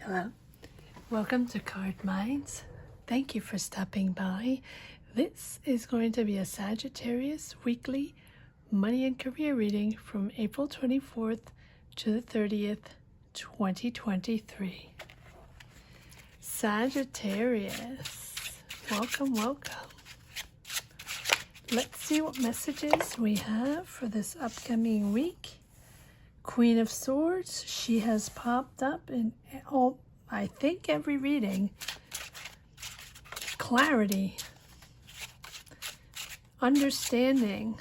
Hello, welcome to Card Minds. Thank you for stopping by. This is going to be a Sagittarius weekly money and career reading from April 24th to the 30th, 2023. Sagittarius, welcome, welcome. Let's see what messages we have for this upcoming week. Queen of Swords, she has popped up in, I think, every reading. Clarity, understanding,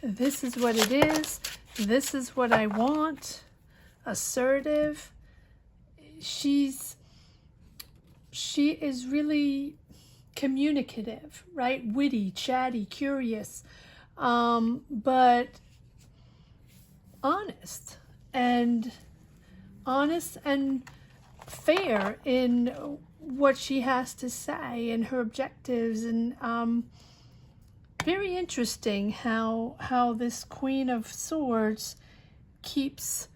this is what it is, this is what I want. Assertive, she is really communicative, right? Witty, chatty, curious, but honest and fair in what she has to say and her objectives, and very interesting how this Queen of Swords keeps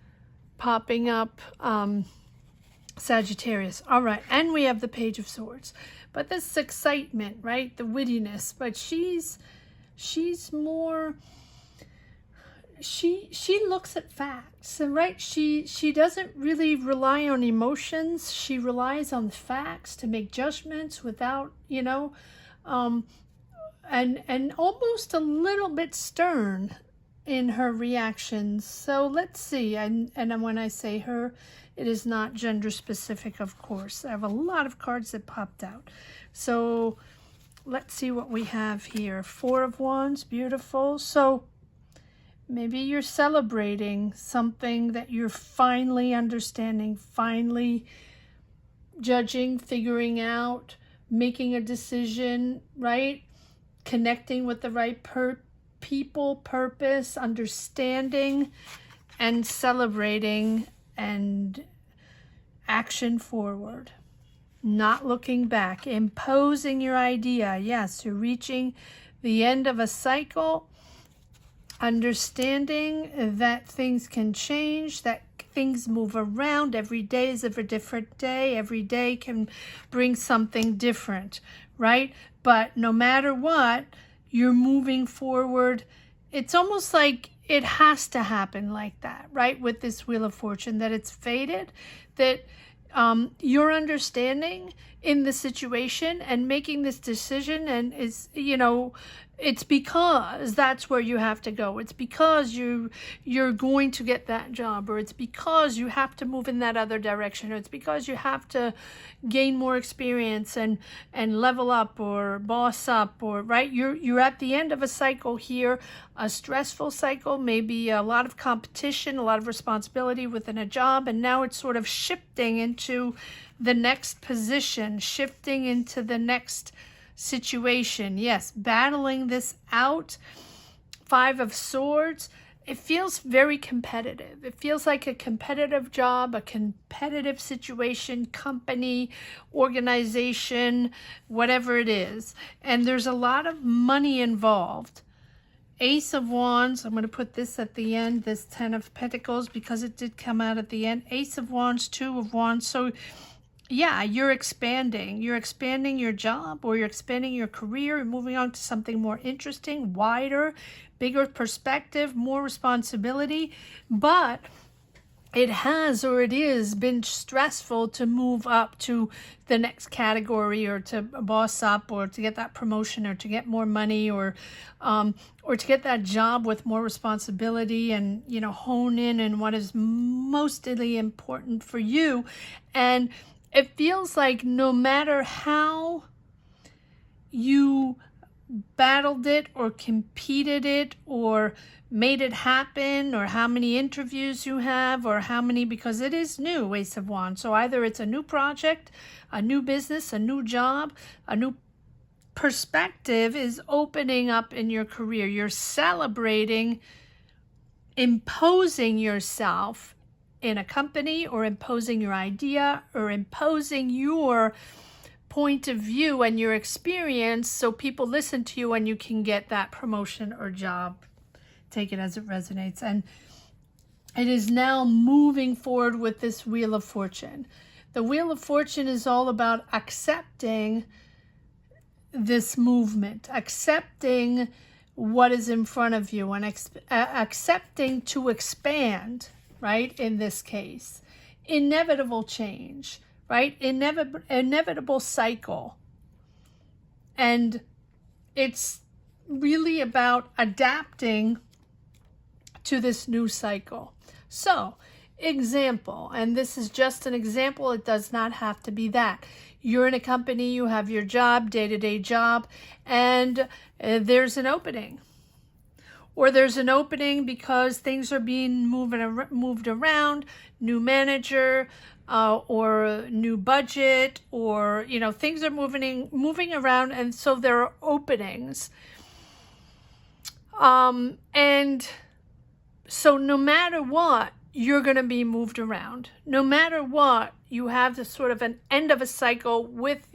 popping up. Sagittarius. All right, and we have the Page of Swords, but this excitement, right? The wittiness, but she's more. She looks at facts, and right, she doesn't really rely on emotions. She relies on facts to make judgments without, and almost a little bit stern in her reactions. So let's see. And when I say her, it is not gender specific, of course. I have a lot of cards that popped out. So let's see what we have here. Four of Wands, beautiful. So maybe you're celebrating something that you're finally understanding, finally judging, figuring out, making a decision, right? Connecting with the right people, purpose, understanding, and celebrating, and action forward. Not looking back, imposing your idea. Yes, you're reaching the end of a cycle. Understanding that things can change, that things move around. Every day is a different day. Every day can bring something different, right? But no matter what, you're moving forward. It's almost like it has to happen like that, right? With this Wheel of Fortune, that it's fated, that your understanding in the situation and making this decision, and is, it's because that's where you have to go. It's because you're going to get that job, or it's because you have to move in that other direction, or it's because you have to gain more experience and level up or boss up, or right, you're at the end of a cycle here, a stressful cycle, maybe a lot of competition, a lot of responsibility within a job, and now it's sort of shifting into the next position, shifting into the next situation. Yes, battling this out. Five of Swords. It feels very competitive. It feels like a competitive job, a competitive situation, company, organization, whatever it is. And there's a lot of money involved. Ace of Wands. I'm going to put this at the end, this 10 of Pentacles, because it did come out at the end. Ace of Wands, Two of Wands. So yeah, you're expanding your job, or you're expanding your career and moving on to something more interesting, wider, bigger perspective, more responsibility. But it has, or it is, been stressful to move up to the next category, or to boss up, or to get that promotion, or to get more money, or to get that job with more responsibility, and hone in on what is mostly important for you. And it feels like no matter how you battled it or competed it or made it happen, or how many interviews you have, or how many, because it is new, Ace of Wands. So either it's a new project, a new business, a new job, a new perspective is opening up in your career. You're celebrating imposing yourself in a company, or imposing your idea, or imposing your point of view and your experience, so people listen to you and you can get that promotion or job. Take it as it resonates. And it is now moving forward with this Wheel of Fortune. The Wheel of Fortune is all about accepting this movement, accepting what is in front of you, and accepting to expand, right? In this case, inevitable change, right? Inevitable cycle. And it's really about adapting to this new cycle. So, example, and this is just an example, it does not have to be that. You're in a company, you have your job, day-to-day job, and there's an opening. Or there's an opening because things are being moved around, new manager, or new budget, or, you know, things are moving around, and so there are openings. And so no matter what, you're going to be moved around. No matter what, you have this sort of an end of a cycle with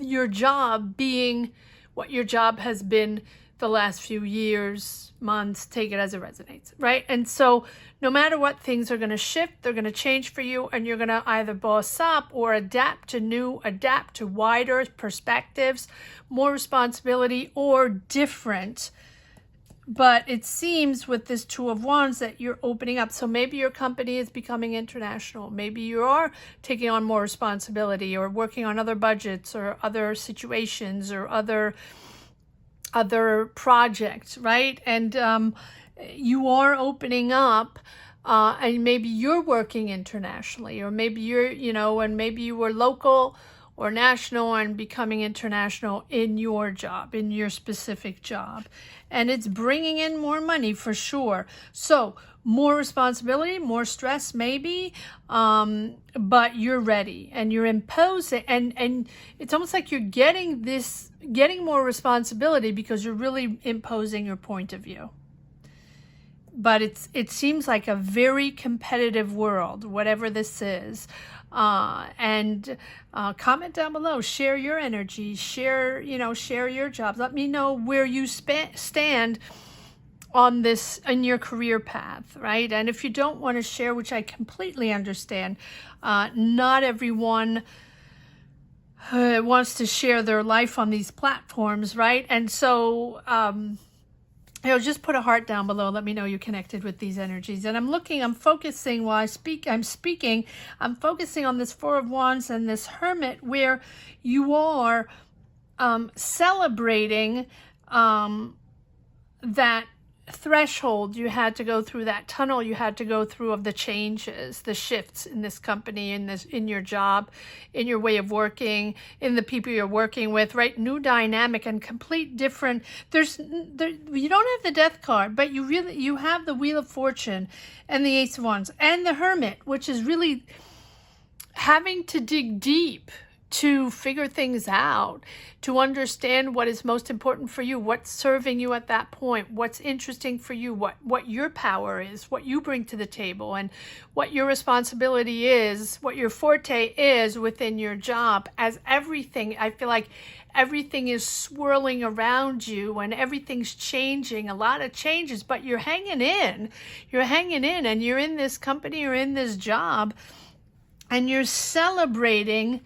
your job being what your job has been the last few years, months, take it as it resonates, right? And so no matter what, things are going to shift, they're going to change for you, and you're going to either boss up or adapt to wider perspectives, more responsibility, or different. But it seems with this Two of Wands that you're opening up. So maybe your company is becoming international. Maybe you are taking on more responsibility, or working on other budgets or other situations or other projects, right? And you are opening up, and maybe you're working internationally, or maybe you're, you know, and maybe you were local or national and becoming international in your job, in your specific job. And it's bringing in more money for sure. So more responsibility, more stress maybe, but you're ready and you're imposing, and it's almost like you're getting more responsibility because you're really imposing your point of view. But it seems like a very competitive world, whatever this is. And comment down below, share your energy, share your jobs. Let me know where you stand on this in your career path, right? And if you don't want to share, which I completely understand, not everyone wants to share their life on these platforms, right? And so, just put a heart down below. Let me know you connected with these energies. And I'm focusing while I'm focusing on this Four of Wands and this Hermit, where you are celebrating that threshold you had to go through, that tunnel you had to go through of the changes, the shifts in this company, in your job, in your way of working, in the people you're working with, right? New dynamic and complete different. You don't have the Death card, but you have the Wheel of Fortune and the Ace of Wands and the Hermit, which is really having to dig deep to figure things out, to understand what is most important for you, what's serving you at that point, what's interesting for you, what your power is, what you bring to the table, and what your responsibility is, what your forte is within your job. As everything, I feel like everything is swirling around you and everything's changing, a lot of changes, but you're hanging in, and you're in this company, you're in this job, and you're celebrating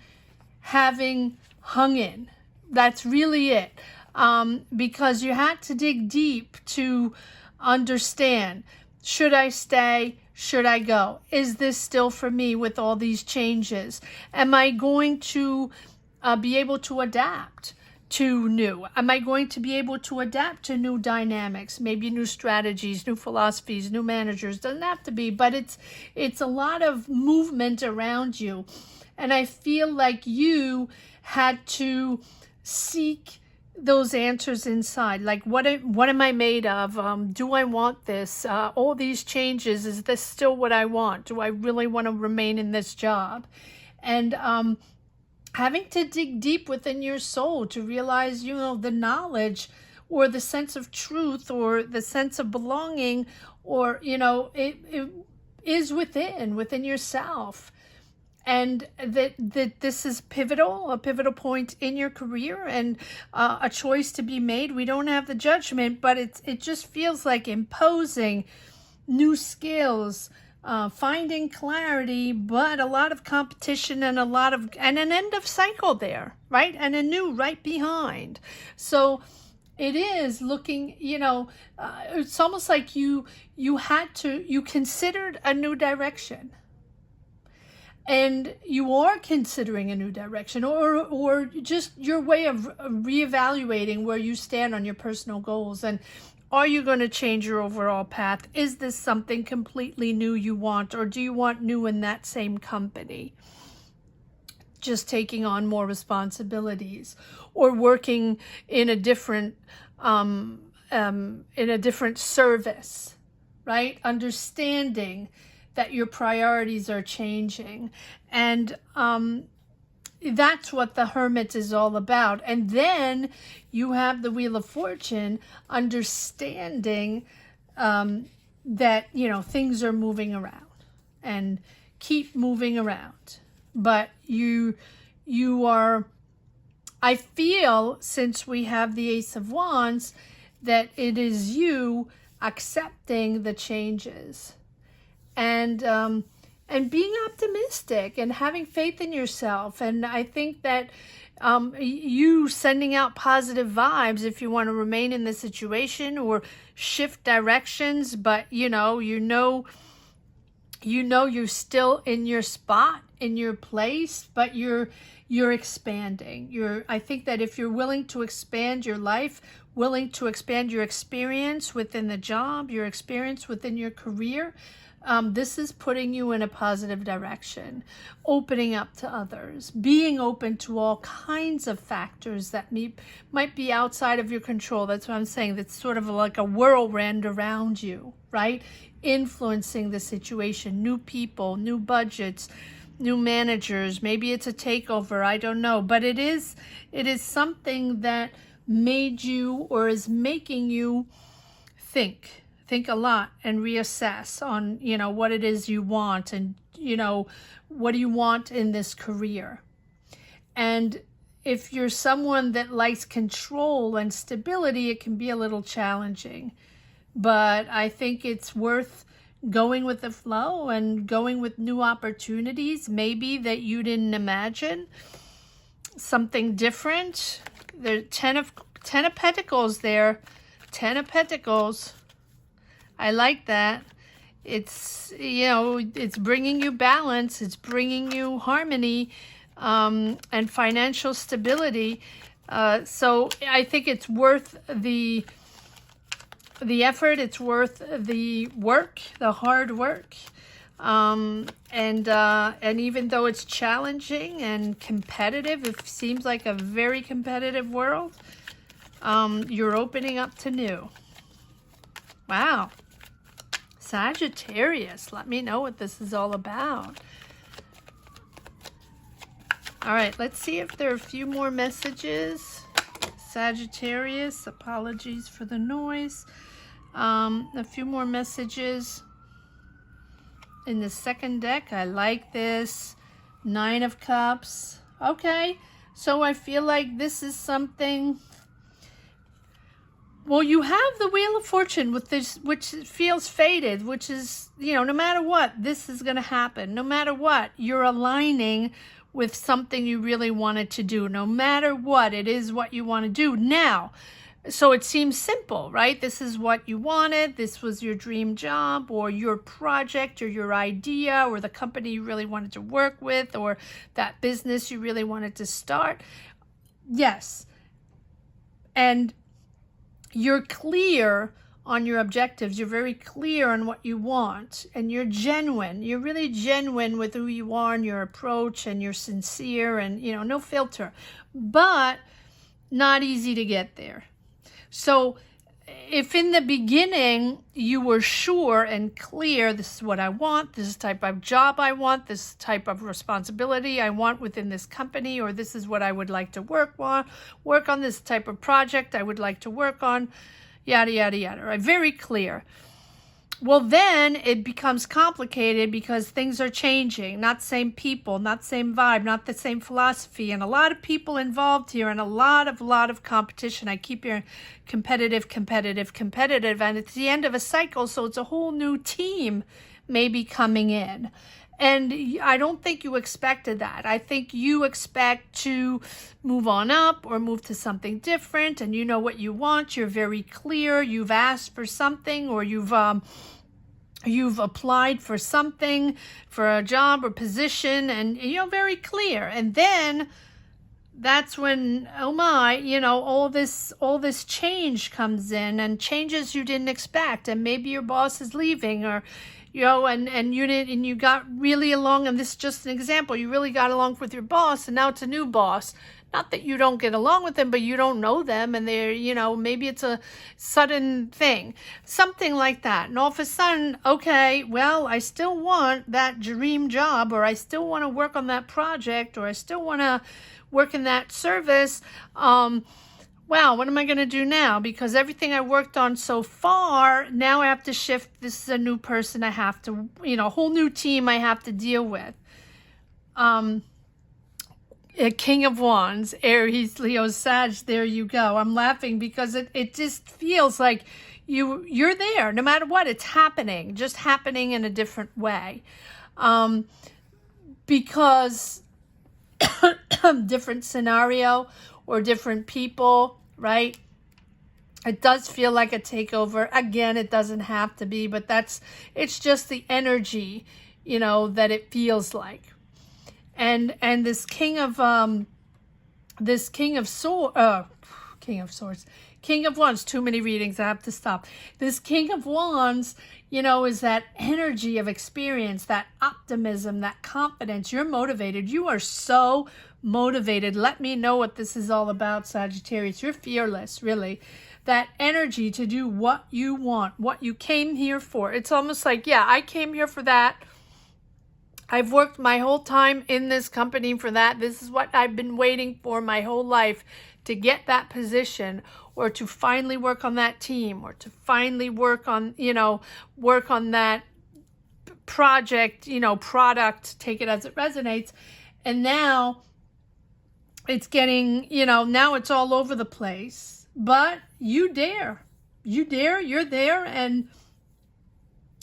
having hung in. That's really it. Because you had to dig deep to understand, should I stay? Should I go? Is this still for me with all these changes? Am I going to be able to adapt to new? Am I going to be able to adapt to new dynamics, maybe new strategies, new philosophies, new managers? Doesn't have to be, but it's a lot of movement around you. And I feel like you had to seek those answers inside. Like, what am I made of? Do I want this? All these changes, is this still what I want? Do I really want to remain in this job? And having to dig deep within your soul to realize, the knowledge or the sense of truth or the sense of belonging, or, it is within yourself. And that this is a pivotal point in your career, and a choice to be made. We don't have the judgment, but it just feels like imposing new skills, finding clarity, but a lot of competition and and an end of cycle there, right? And a new right behind. So it is looking, it's almost like you considered a new direction. And you are considering a new direction, or just your way of reevaluating where you stand on your personal goals. And are you going to change your overall path? Is this something completely new you want, or do you want new in that same company? Just taking on more responsibilities, or working in a different service, right? Understanding that your priorities are changing. And that's what the Hermit is all about. And then you have the Wheel of Fortune, understanding that, things are moving around and keep moving around. But you are, I feel, since we have the Ace of Wands, that it is you accepting the changes. And being optimistic and having faith in yourself. And I think that you sending out positive vibes if you want to remain in the situation or shift directions, but you're still in your spot, in your place, but you're expanding. I think that if you're willing to expand your life, willing to expand your experience within the job, your experience within your career, this is putting you in a positive direction, opening up to others, being open to all kinds of factors that might be outside of your control. That's what I'm saying. That's sort of like a whirlwind around you, right? Influencing the situation, new people, new budgets, new managers. Maybe it's a takeover. I don't know. But it is something that made you, or is making you think a lot and reassess on, what it is you want, and, what do you want in this career? And if you're someone that likes control and stability, it can be a little challenging. But I think it's worth going with the flow and going with new opportunities, maybe that you didn't imagine, something different. There's Ten of Pentacles there. 10 of Pentacles. I like that. It's, it's bringing you balance. It's bringing you harmony and financial stability. So I think it's worth the effort. It's worth the work, the hard work. And even though it's challenging and competitive, it seems like a very competitive world, you're opening up to new. Wow. Sagittarius, let me know what this is all about. All right, let's see if there are a few more messages. Sagittarius, apologies for the noise. A few more messages in the second deck. I like this. 9 of Cups. Okay, so I feel like this is something. Well, you have the Wheel of Fortune with this, which feels fated, which is, no matter what, this is going to happen. No matter what, you're aligning with something you really wanted to do. No matter what, it is what you want to do now. So it seems simple, right? This is what you wanted. This was your dream job, or your project, or your idea, or the company you really wanted to work with, or that business you really wanted to start. Yes. And you're clear on your objectives. You're very clear on what you want, and you're genuine. You're really genuine with who you are and your approach, and you're sincere, and, no filter, but not easy to get there. So if in the beginning you were sure and clear, this is what I want, this is the type of job I want, this type of responsibility I want within this company, or this is what I would like to work on, this type of project I would like to work on, yada, yada, yada, right? Very clear. Well, then it becomes complicated because things are changing. Not same people, not same vibe, not the same philosophy, and a lot of people involved here, and a lot of competition. I keep hearing competitive, and it's the end of a cycle, so it's a whole new team may be coming in. And I don't think you expected that. I think you expect to move on up or move to something different, and you know what you want. You're very clear. You've asked for something, or you've applied for something, for a job or position, and you're very clear. And then that's when, oh my, you know, all this change comes in, and changes you didn't expect. And maybe your boss is leaving, or you know, and you got really along, and this is just an example, you really got along with your boss, and now it's a new boss. Not that you don't get along with them, but you don't know them, and they're, you know, maybe it's a sudden thing, something like that. And all of a sudden, okay, well, I still want that dream job, or I still want to work on that project, or I still want to work in that service. Wow, what am I going to do now? Because everything I worked on so far, now I have to shift. This is a new person I have to, you know, a whole new team I have to deal with. A King of Wands, Aries, Leo, Sag, there you go. I'm laughing because it just feels like you're there. No matter what, it's happening, just happening in a different way. Because different scenario or different people, right? It does feel like a takeover. Again, it doesn't have to be, but it's just the energy, you know, that it feels like. And this King of Wands, too many readings, I have to stop. This King of Wands, you know, is that energy of experience, that optimism, that confidence. You're motivated. You are so motivated. Let me know what this is all about, Sagittarius. You're fearless, really. That energy to do what you want, what you came here for. It's almost like, yeah, I came here for that. I've worked my whole time in this company for that. This is what I've been waiting for my whole life, to get that position, or to finally work on that team, or to finally work on, you know, work on that project, you know, product, take it as it resonates. And now it's getting, you know, now it's all over the place, but you dare, you're there, and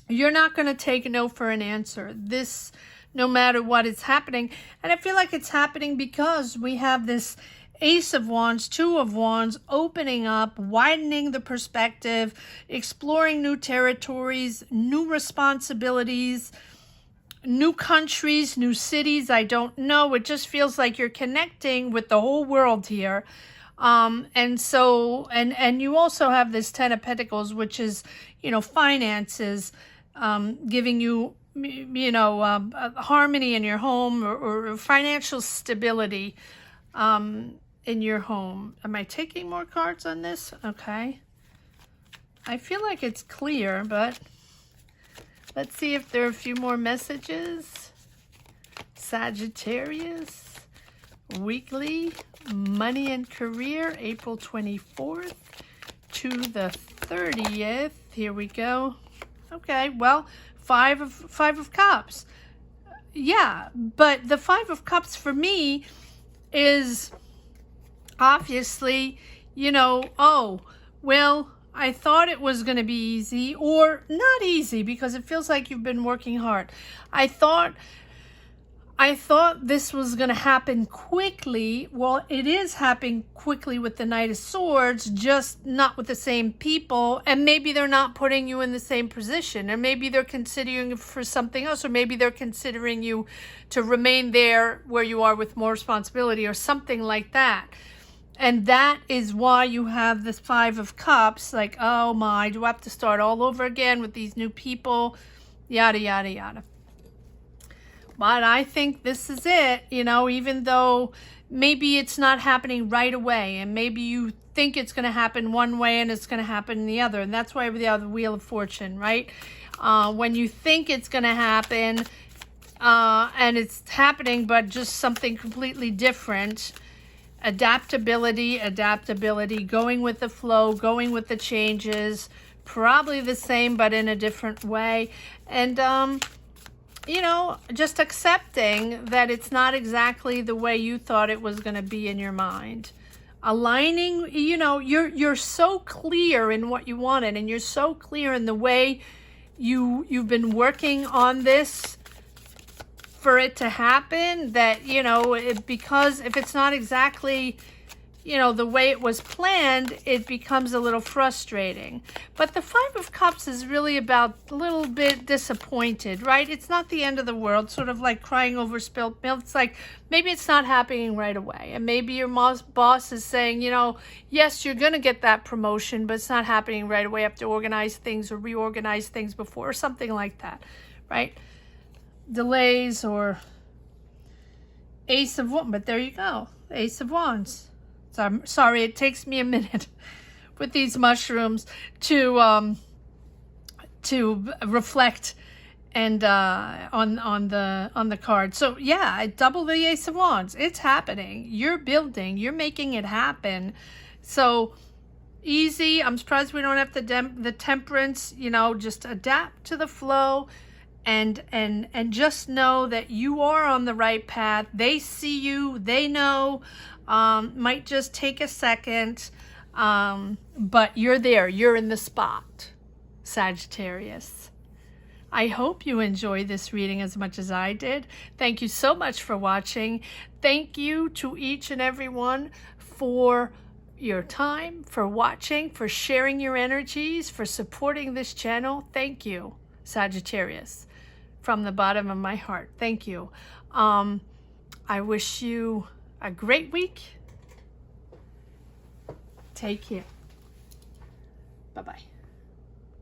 you're not going to take no for an answer. This, no matter what is happening. And I feel like it's happening because we have this Ace of Wands, Two of Wands, opening up, widening the perspective, exploring new territories, new responsibilities, new countries, new cities. I don't know. It just feels like you're connecting with the whole world here. And so, and you also have this Ten of Pentacles, which is, you know, finances, giving you, you know, harmony in your home, or financial stability, in your home. Am I taking more cards on this? Okay. I feel like it's clear, but let's see if there are a few more messages. Sagittarius, weekly, money and career, April 24th to the 30th. Here we go. Okay, well, Five of Cups. Yeah, but the Five of Cups for me is obviously, you know, oh, well, I thought it was going to be easy, or not easy, because it feels like you've been working hard. I thought this was going to happen quickly. Well, it is happening quickly with the Knight of Swords, just not with the same people. And maybe they're not putting you in the same position, and maybe they're considering you for something else, or maybe they're considering you to remain there where you are with more responsibility, or something like that. And that is why you have this Five of Cups, like, oh my, do I have to start all over again with these new people? Yada, yada, yada. But I think this is it, you know, even though maybe it's not happening right away, and maybe you think it's going to happen one way and it's going to happen the other. And that's why we have the Wheel of Fortune, right? When you think it's going to happen, and it's happening, but just something completely different. Adaptability, going with the flow, going with the changes, probably the same, but in a different way. And, you know, just accepting that it's not exactly the way you thought it was going to be in your mind. Aligning, you know, you're so clear in what you wanted, and you're so clear in the way you've been working on this for it to happen, that, you know, because if it's not exactly, you know, the way it was planned, it becomes a little frustrating. But the Five of Cups is really about a little bit disappointed, right? It's not the end of the world, sort of like crying over spilt milk. It's like, maybe it's not happening right away. And maybe your boss is saying, you know, yes, you're going to get that promotion, but it's not happening right away. You have to organize things or reorganize things before, or something like that, right? Delays or Ace of Wands, but there you go, Ace of Wands. So I'm sorry, it takes me a minute with these mushrooms to reflect and on the card. So yeah, I double the Ace of Wands. It's happening. You're building. You're making it happen. So easy. I'm surprised we don't have the Temperance. You know, just adapt to the flow. And just know that you are on the right path. They see you, they know. Might just take a second, but you're there. You're in the spot, Sagittarius. I hope you enjoy this reading as much as I did. Thank you so much for watching. Thank you to each and every one for your time, for watching, for sharing your energies, for supporting this channel. Thank you, Sagittarius. From the bottom of my heart, thank you. I wish you a great week. Take care. Bye-bye.